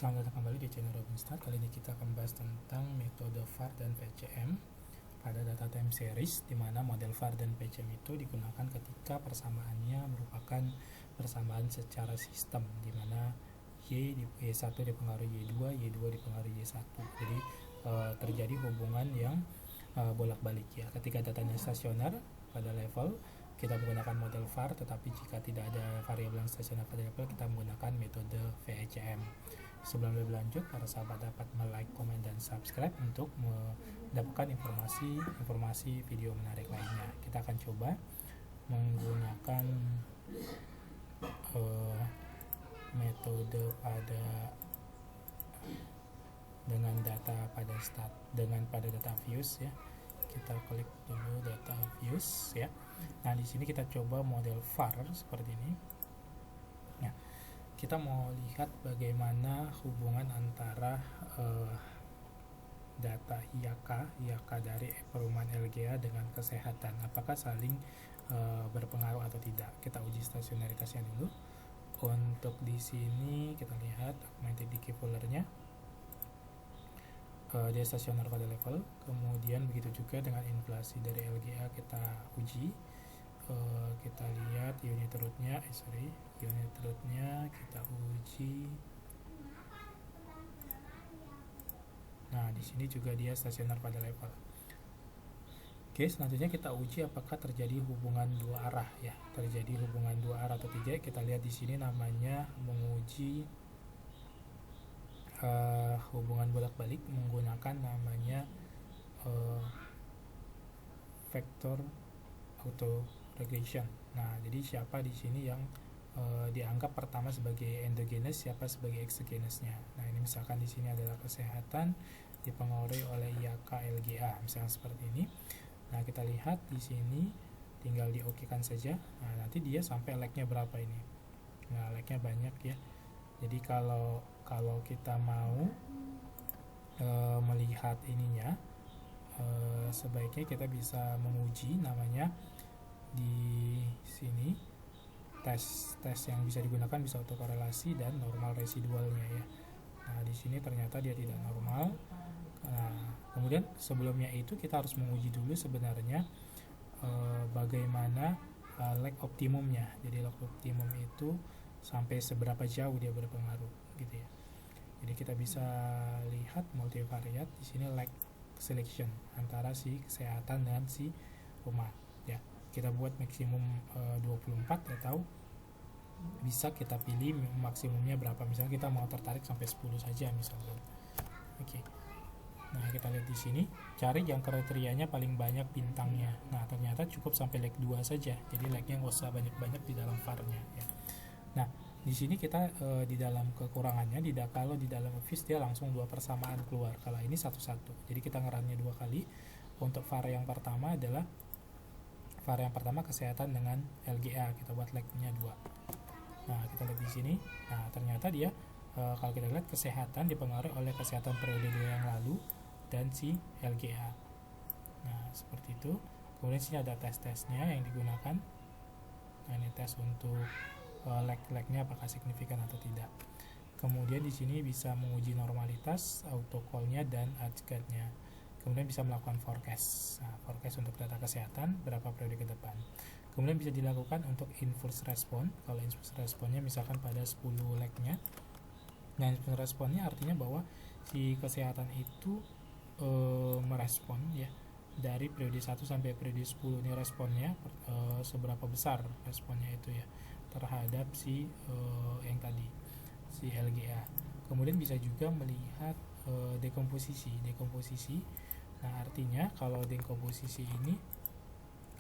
Selamat datang kembali di channel Robinstar. Kali ini kita akan membahas tentang metode VAR dan PCM pada data time series, di mana model VAR dan PCM itu digunakan ketika persamaannya merupakan persamaan secara sistem, di mana Y1 dipengaruhi Y2, Y2 dipengaruhi Y1. Jadi terjadi hubungan yang bolak-balik ya. Ketika datanya stasioner pada level, kita menggunakan model VAR, tetapi jika tidak ada variabel yang stasioner pada level, kita menggunakan metode VCM. Sebelum lebih lanjut, para sahabat dapat like, komen, dan subscribe untuk mendapatkan informasi video menarik lainnya. Kita akan coba menggunakan metode pada data views ya. Kita klik dulu data views ya. Nah, di sini kita coba model VAR seperti ini. Nah, kita mau lihat bagaimana hubungan antara data IAK dari perumahan LGA dengan kesehatan, apakah saling berpengaruh atau tidak. Kita uji stasionaritasnya dulu. Untuk di sini kita lihat augmented decay polarnya, dia stasioner pada level. Kemudian begitu juga dengan inflasi dari LGA kita uji. Kita lihat unit rootnya kita uji. Nah, di sini juga dia stasioner pada level. Oke, selanjutnya kita uji apakah terjadi hubungan dua arah ya. Terjadi hubungan dua arah atau tidak. Kita lihat di sini namanya menguji hubungan bolak-balik menggunakan namanya vector auto regression. Nah, jadi siapa di sini yang dianggap pertama sebagai endogenous, siapa sebagai exogenusnya. Nah, ini misalkan di sini adalah kesehatan dipengaruhi oleh IAK LGA, misalnya seperti ini. Nah, kita lihat di sini tinggal diokekan saja. Nah, nanti dia sampai lagnya berapa ini. Nah, lagnya banyak ya. Jadi kalau kita mau melihat ininya, sebaiknya kita bisa menguji namanya di sini tes yang bisa digunakan bisa autokorelasi dan normal residualnya ya. Nah, di sini ternyata dia tidak normal. Nah, kemudian sebelumnya itu kita harus menguji dulu sebenarnya bagaimana lag optimumnya. Jadi lag optimum itu sampai seberapa jauh dia berpengaruh gitu ya. Jadi kita bisa lihat multivariat di sini lag selection antara si kesehatan dan si rumah ya. Kita buat maksimum 24 atau bisa kita pilih maksimumnya berapa. Misalnya kita mau tertarik sampai 10 saja misalkan. Oke. Nah, kita lihat di sini, cari yang kriterianya paling banyak bintangnya. Nah, ternyata cukup sampai lag 2 saja. Jadi lagnya nggak usah banyak-banyak di dalam VAR-nya ya. Nah, di sini kita di dalam kekurangannya, kalau di dalam VIS dia langsung 2 persamaan keluar. Kalau ini satu-satu. Jadi kita ngerannya 2 kali. Untuk VAR yang pertama adalah kesehatan dengan LGA, kita buat lagnya 2. Nah, kita lihat di sini. Nah, ternyata dia kalau kita lihat kesehatan dipengaruhi oleh kesehatan periode yang lalu dan si LGA. Nah, seperti itu. Kemudian sini ada tes-tesnya yang digunakan. Nah, ini tes untuk lag-lagnya apakah signifikan atau tidak. Kemudian di sini bisa menguji normalitas, autocall-nya dan edge-guard-nya. Kemudian bisa melakukan forecast. Nah, forecast untuk data kesehatan berapa periode ke depan. Kemudian bisa dilakukan untuk inverse response. Kalau inverse response-nya misalkan pada 10 lag-nya. Nah, inverse response-nya artinya bahwa si kesehatan itu merespon ya dari periode 1 sampai periode 10. Ini responnya seberapa besar responnya itu ya terhadap si yang tadi si LGA. Kemudian bisa juga melihat dekomposisi. Nah, artinya kalau dekomposisi ini,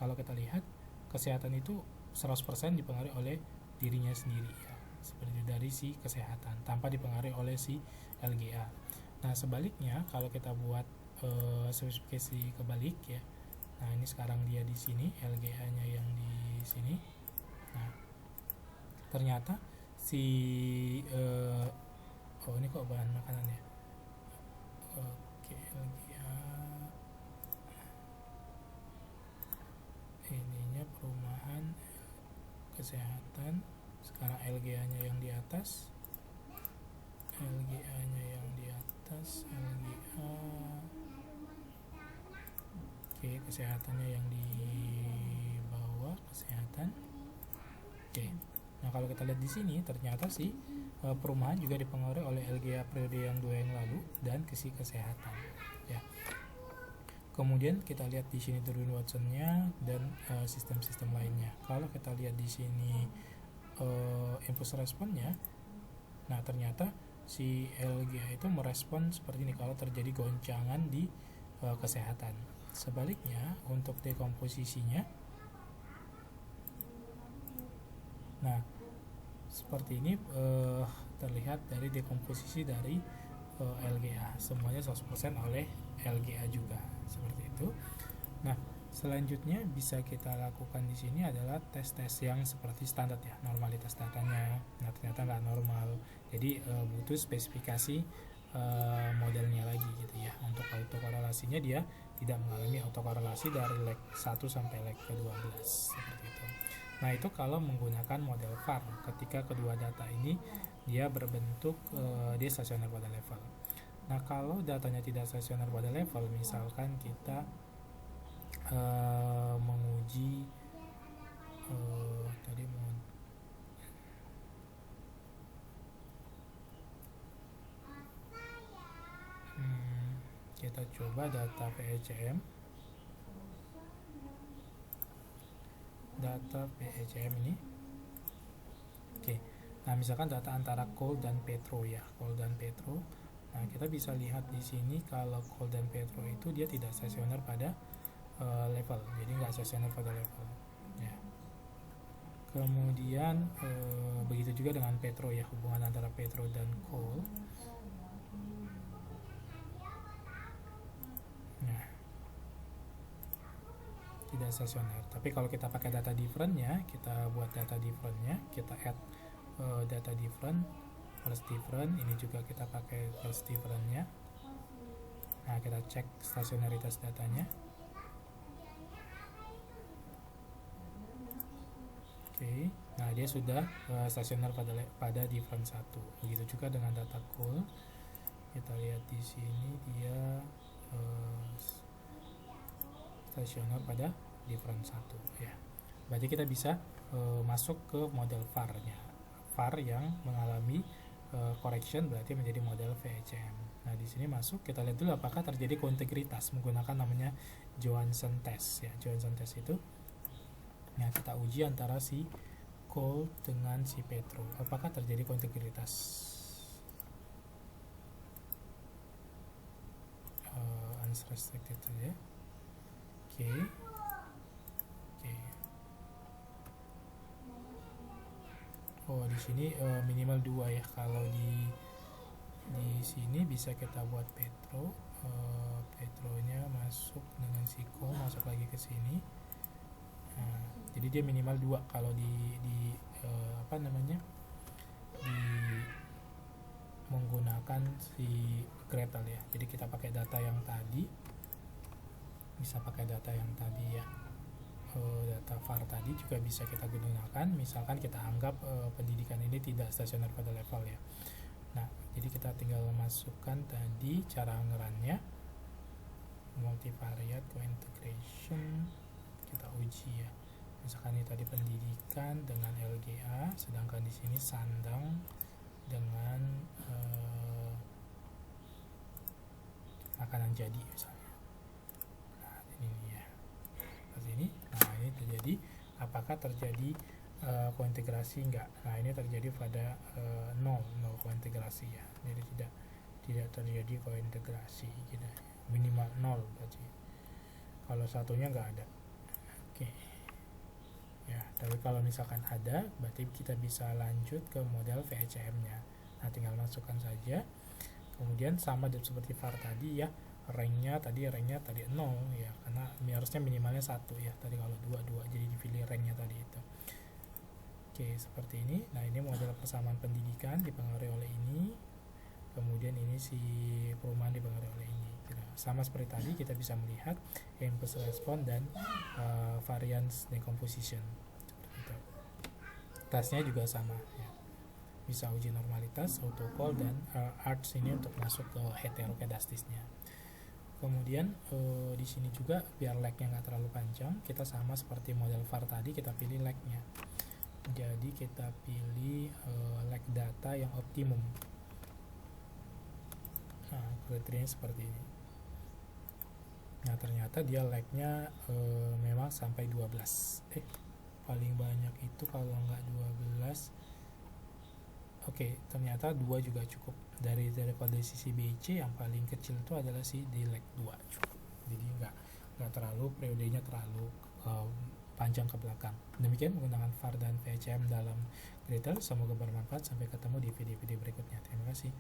kalau kita lihat kesehatan itu 100% dipengaruhi oleh dirinya sendiri ya, seperti dari si kesehatan tanpa dipengaruhi oleh si LGA. Nah, sebaliknya kalau kita buat spesifikasi kebalik ya. Nah, ini sekarang dia di sini, LGA-nya yang di sini. Nah, ternyata si ini kok bahan makanan ya. Oke, LGA ininya perumahan kesehatan. Sekarang LGA-nya yang di atas, LGA LGA. Oke, kesehatannya yang di bawah, kesehatan. Oke. Nah, kalau kita lihat di sini ternyata sih perumahan juga dipengaruhi oleh LGA periode yang 2 yang lalu dan kesehatan ya. Kemudian kita lihat di sini Darwin Watson-nya dan sistem-sistem lainnya. Kalau kita lihat di sini impulse responnya, nah ternyata si LGA itu merespon seperti ini kalau terjadi goncangan di kesehatan. Sebaliknya untuk dekomposisinya, nah seperti ini terlihat dari dekomposisi dari LGA, semuanya 100% oleh LGA juga seperti itu. Nah, selanjutnya bisa kita lakukan di sini adalah tes-tes yang seperti standar ya, normalitas datanya. Nah, ternyata nggak normal, jadi butuh spesifikasi modelnya lagi gitu ya. Untuk autokorelasinya dia tidak mengalami autokorelasi dari leg 1 sampai leg ke-12 seperti itu. Nah, itu kalau menggunakan model VAR ketika kedua data ini dia berbentuk dia stasioner pada level. Nah, kalau datanya tidak stasioner pada level, misalkan kita menguji tadi mau kita coba data PECM. Data PECM ini. Oke. Nah, misalkan data antara coal dan petro ya, coal dan petro. Nah, kita bisa lihat di sini kalau coal dan petro itu dia tidak stasioner pada level, jadi nggak stasioner pada level. Ya. Kemudian begitu juga dengan petro ya, hubungan antara petro dan coal. Nah, tidak stasioner. Tapi kalau kita pakai data different-nya, kita buat data different-nya, kita add data different, first different, ini juga kita pakai first different-nya. Nah, kita cek stasionaritas datanya. Oke, nah dia sudah stasioner pada different 1. Begitu juga dengan data coal. Kita lihat di sini dia stasioner pada different 1 ya. Berarti kita bisa masuk ke model VAR-nya. VAR yang mengalami correction berarti menjadi model VECM. Nah, di sini masuk, kita lihat dulu apakah terjadi kointegritas menggunakan namanya Johansson test ya. Johansson test itu nah kita uji antara si coal dengan si petro, apakah terjadi kointegritas. Unrestricted ya. Oke. Oh, di sini minimal 2 ya. Kalau di sini bisa kita buat petro, petronya masuk dengan si coal masuk lagi ke sini. Nah, jadi dia minimal 2 kalau di menggunakan si Gretel ya. Jadi kita pakai data yang tadi, bisa pakai data yang tadi ya, data VAR tadi juga bisa kita gunakan. Misalkan kita anggap pendidikan ini tidak stasioner pada level ya. Nah, jadi kita tinggal masukkan tadi cara ngerannya, multivariate cointegration, kita uji ya. Misalkan ini tadi pendidikan dengan LGA, sedangkan di sini sandang dengan makanan jadi misalnya. Nah, ini ya. Seperti ini. Nah, ini terjadi, apakah terjadi kointegrasi enggak? Nah, ini terjadi pada 0 kointegrasi ya. Jadi tidak terjadi kointegrasi gitu. Minimal 0 berarti. Kalau satunya enggak ada. Oke. Ya, tapi kalau misalkan ada, berarti kita bisa lanjut ke model VECM-nya. Nah, tinggal masukkan saja. Kemudian sama seperti VAR tadi ya, ranknya tadi 0 ya, karena harusnya minimalnya 1 ya. Tadi kalau 2 jadi dipilih ranknya tadi itu. Oke, seperti ini. Nah, ini model persamaan pendidikan dipengaruhi oleh ini. Kemudian ini si perumahan dipengaruhi oleh ini. Sama seperti tadi, kita bisa melihat impulse response dan variance decomposition. Seperti itu. Tasnya juga sama ya. bisa uji normalitas, autocall, dan arcs ini untuk masuk ke heterokedastisnya. Kemudian di sini juga biar lagnya nggak terlalu panjang, kita sama seperti model var tadi, kita pilih lagnya. Jadi kita pilih lag data yang optimum. Nah, kriterianya seperti ini. Nah, ternyata dia lagnya memang sampai 12. Paling banyak itu kalau nggak 12. Oke, ternyata 2 juga cukup. Daripada sisi BC yang paling kecil itu adalah di lag 2 cukup. Jadi nggak terlalu, periodenya terlalu panjang ke belakang. Demikian penggunaan var dan VHM dalam Gradle. Semoga bermanfaat. Sampai ketemu di video-video berikutnya. Terima kasih.